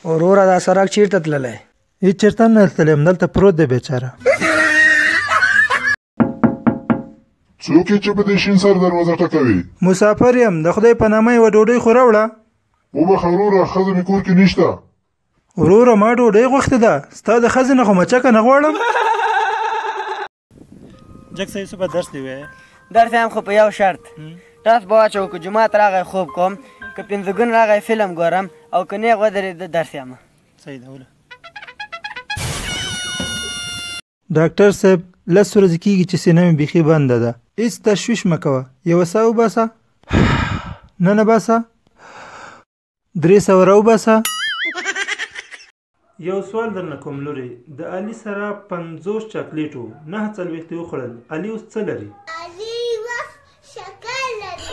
وروره دا سړک چیرته تللی؟ هېڅ چېرته نه تللی یم، دلته پروت دی بیچاره. څوک یې چې په دې شین سر دروازه ټکوي؟ مسافر یم، د خدای په نامه یوه ډوډۍ خو راوړه. وبخه وروره، ښځه مې کور کې نشته. وروره ما ډوډۍ غوښتې ده، ستا د ښځې نه خو مچکه نه غواړم. جک صاحب څه به درس دی وایې؟ درس هم خو په یو شرط ټاس به واچوو که جومات راغی خوب کوم، که پنځګون راغی فلم ګورم، او که نیغ ودرېده درس یم. صحیح ده وله. ډاکټر صاحب 10 ورځې کېږي چې سینه مې بیخي بنده ده. هېڅ تشویش مه کوه، یوه ساه وباسه، ننه باسه، 300 راوباسه. یو سوال درنه کوم لورې، د علي سره 50 چاکلیټو 49 وخوړل، علي اوس څه لري؟ علي اوس شکر لري.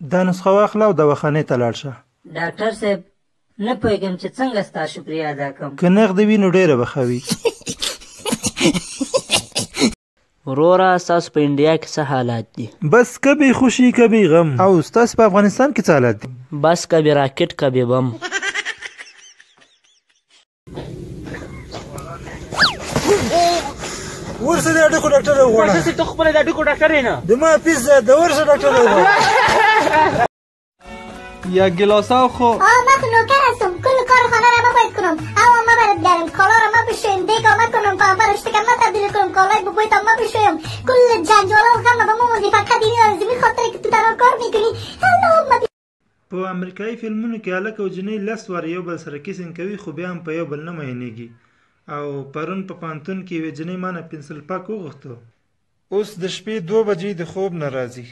دا نسخه واخله او دواخانې ته لاړ شه. ډاکټر صاحب نه پوهېږم چې څنګه ستا شکریه ادا کړم. که نغد وي نو ډېره به ښه وي. وروره ستاسو په انډیا کې څه حالات دي؟ بس کبھی خوشی کبھی غم. او ستاسو په افغانستان کې څه حالات دي؟ بس کبھی راکټ کبھی بم. ورشه د هډوکو ډاکټر وغواړه. ته خپله د هډوکو ډاکټر یې نه؟ د ما پیزا د ورشه ډاکټر وغواړه. یک گلاسه خو من نوکر هستم، کل کارخانه را ما باید کنم، اما ما باید برم، کالا را ما بشویم، دیگا ما کنم، پامپر اشتکم ما تبدیل کنم، کالای ببویتم ما بشویم، کل جنجالا و غم به ما موندی، فقط این آرزوی خاطره که تو تنها کار میکنی. اللهم په امریکایي فلمونو کې هلک او جنۍ 10 واره یو بل سره کیسینګ کوي، خو بیا هم په یو بل نه مینېږي. او پرون په پانتون کې یوې جنۍ ما نه پنسل پاک وغوښتو، اوس د شپې 2 بجې د خوب نه راځي.